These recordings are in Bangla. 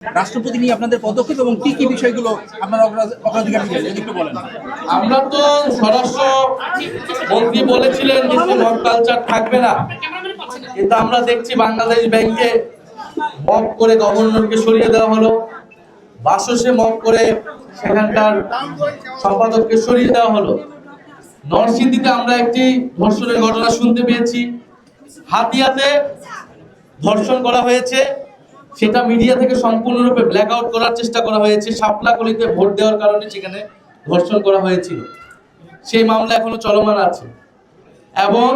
রাষ্ট্রপতি নিয়ে আপনাদের পদক্ষেপ এবং কি কি বিষয়গুলো আপনারা অগ্রাধিকার দিবেন যদি একটু বলেন। আমরা তো স্বরাষ্ট্র মন্ত্রী বলেছিলেন যে মব কালচার থাকবে না, কিন্তু আমরা দেখছি বাংলাদেশ ব্যাংকে মব করে গভর্নরকে সরিয়ে দেওয়া হলো, বাসসে মব করে সেখানকার সম্পাদককে সরিয়ে দেওয়া হলো। নরসিংদীতে আমরা একটি ধর্ষণের ঘটনা শুনতে পেয়েছি, হাতিয়াতে ধর্ষণ করা হয়েছে, সেটা মিডিয়া থেকে সম্পূর্ণরূপে ব্ল্যাক আউট করার চেষ্টা করা হয়েছে। শাপলাকলিতে ভোট দেওয়ার কারণে সেখানে ধর্ষণ করা হয়েছিল, সেই মামলা এখনো চলমান আছে। এবং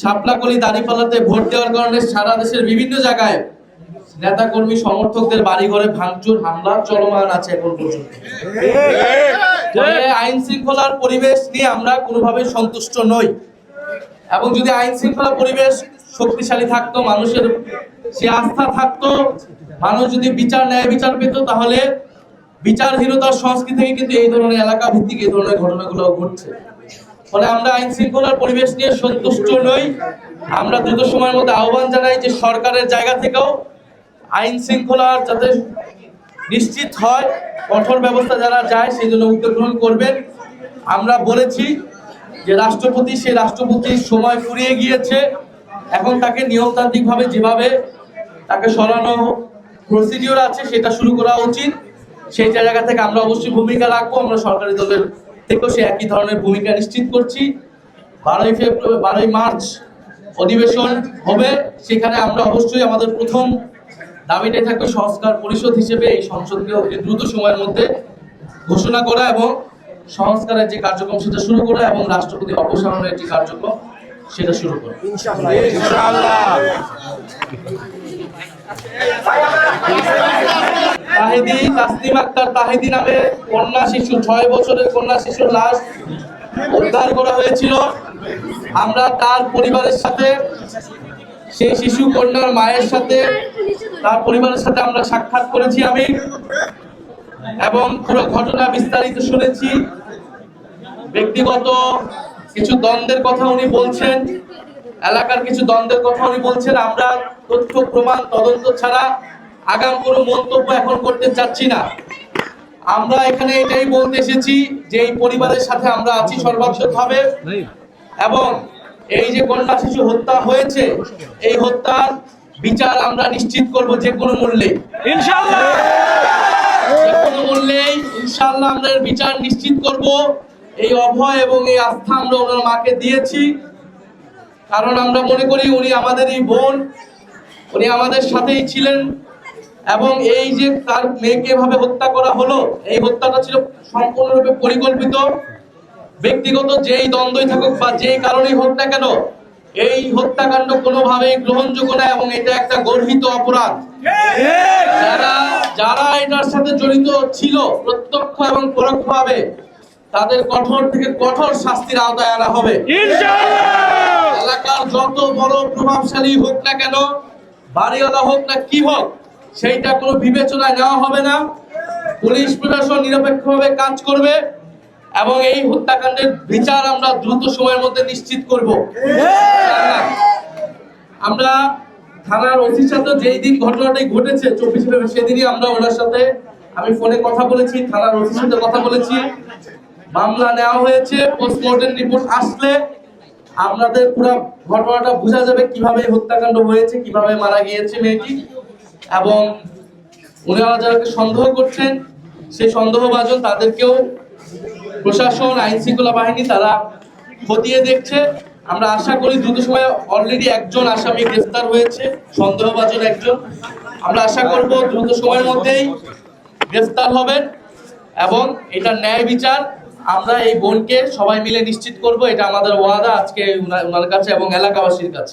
শাপলাকলি দাঁড়িপাল্লাতে ভোট দেওয়ার কারণে সারা দেশের বিভিন্ন জায়গায় নেতাকর্মী সমর্থকদের বাড়িঘরে ভাঙচুর হামলা চলমান আছে এখন পর্যন্ত। আইন শৃঙ্খলার পরিবেশ নিয়ে আমরা কোনোভাবে সন্তুষ্ট নই, এবং যদি আইন শৃঙ্খলা পরিবেশ শক্তিশালী থাকতো, মানুষের সে আস্থা থাকতো, মানুষ যদি ন্যায় বিচার পেত, তাহলে বিচারহীনতার সংস্কৃতি থেকে কিন্তু এই ধরনের এলাকা ভিত্তিক এই ধরনের ঘটনাগুলো ঘটছে। ফলে আমরা আইন শৃঙ্খলার পরিবেশ নিয়ে সন্তুষ্ট নই। আমরা দ্রুত সময়ের মধ্যে আহ্বান জানাই যে সরকারের জায়গা থেকেও আইন শৃঙ্খলার যাতে নিশ্চিত হয়, কঠোর ব্যবস্থা যারা যায় সেই জন্য উদ্যোগ গ্রহণ করবেন। আমরা বলেছি যে সেই রাষ্ট্রপতির সময় ফুরিয়ে গিয়েছে, এখন তাকে নিয়মতান্ত্রিকভাবে যেভাবে তাকে সরানো প্রসিডিওর আছে সেটা শুরু করা উচিত। সেই জায়গা থেকে আমরা অবশ্যই ভূমিকা রাখবো। আমরা সরকারি দলের থেকেও সে একই ধরনের ভূমিকা নিশ্চিত করছি। 12 মার্চ অধিবেশন হবে, সেখানে আমরা অবশ্যই আমাদের প্রথম দাবিটাই থাকবে সংস্কার পরিষদ হিসেবে এই সংসদকে অতি দ্রুত সময়ের মধ্যে ঘোষণা করা এবং সংস্কারের যে কার্যক্রম সেটা শুরু করা এবং রাষ্ট্রপতি অপসারণের যে কার্যক্রম সেটা শুরু করা। তাসনিম আক্তার তাহিদি নামে কন্যা শিশু, 6 বছরের কন্যা শিশুর লাশ উদ্ধার করা হয়েছিল। আমরা তার পরিবারের সাথে, সেই শিশু কন্যার মায়ের সাথে, তার পরিবারের সাথে আমরা সাক্ষাৎ করেছি আমি, এবং পুরো ঘটনা বিস্তারিত শুনেছি। ব্যক্তিগত কিছু দ্বন্দ্বের কথা উনি বলছেন, এলাকার কিছু দ্বন্দ্বের কথা উনি বলছেন। আমরা তথ্য প্রমাণ তদন্ত ছাড়া আগাম কোনো মন্তব্য এখন করতে চাচ্ছি না। আমরা এখানে এটাই বলতে এসেছি যে এই পরিবারের সাথে আমরা আছি সর্বাত্মকভাবে, এবং এই যে কন্যা শিশু হত্যা হয়েছে এই হত্যার বিচার আমরা নিশ্চিত করব যে কোনো মূল্যে, ইনশাআল্লাহ। যে কোনো মূল্যেই ইনশাআল্লাহ আমরা এর বিচার নিশ্চিত করব। এই অভয় এবং এই আস্থা আমরা ওনার মাকে দিয়েছি, কারণ আমরা মনে করি উনি আমাদেরই বোন, উনি আমাদের সাথেই ছিলেন। এবং এই যে তার মেয়েকে এভাবে হত্যা করা হলো, এই হত্যাটা ছিল সম্পূর্ণরূপে পরিকল্পিত। ব্যক্তিগত যেই দ্বন্দ্বই থাকুক বা যেই কারণেই হোক না কেন, এই হত্যাকাণ্ড কোনোভাবেই গ্রহণযোগ্য না এবং এটা একটা গর্হিত অপরাধ। যারা এটার সাথে জড়িত ছিল প্রত্যক্ষ এবং পরোক্ষভাবে, তাদের কঠোর থেকে কঠোর শাস্তির আওতায় আনা হবে। এলাকার যত বড় প্রভাবশালী হোক না কেন, বাড়িওয়ালা হোক না কি হোক, সেইটা কোনো বিবেচনায় নেওয়া হবে না। পুলিশ প্রশাসন নিরপেক্ষভাবে কাজ করবে এবং এই হত্যাকাণ্ডের বিচার আমরা দ্রুত সময়ের মধ্যে নিশ্চিত করব। আমরা থানার ওসির সাথে যেই দিন ঘটনাটাই ঘটেছে 24 ফেব্রুয়ারি, সেদিনই আমরা ওনার সাথে আমি ফোনে কথা বলেছি, থানার ওসির সাথে কথা বলেছি। মামলা নেওয়া হয়েছে, পোস্টমর্টেম রিপোর্ট আসলে আমাদের পুরো ঘটনাটা বোঝা যাবে কিভাবে হত্যাকাণ্ড হয়েছে, কিভাবে মারা গিয়েছে মেয়েটি। এবং ওনারা যারাকে সন্দেহ করছেন সেই সন্দেহভাজন তাদেরকেও প্রশাসন, আইন শৃঙ্খলা বাহিনী তারা খতিয়ে দেখছে। আমরা আশা করি দ্রুত সময়ে অলরেডি একজন আসামি গ্রেফতার হয়েছে, সন্দেহভাজন একজন। আমরা আশা করব দ্রুত সময়ের মধ্যেই গ্রেফতার হবেন এবং এটা ন্যায় বিচার আমরা এই বোনকে সবাই মিলে নিশ্চিত করব। এটা আমাদের ওয়াদা আজকে ওনার কাছে এবং এলাকাবাসীর কাছে।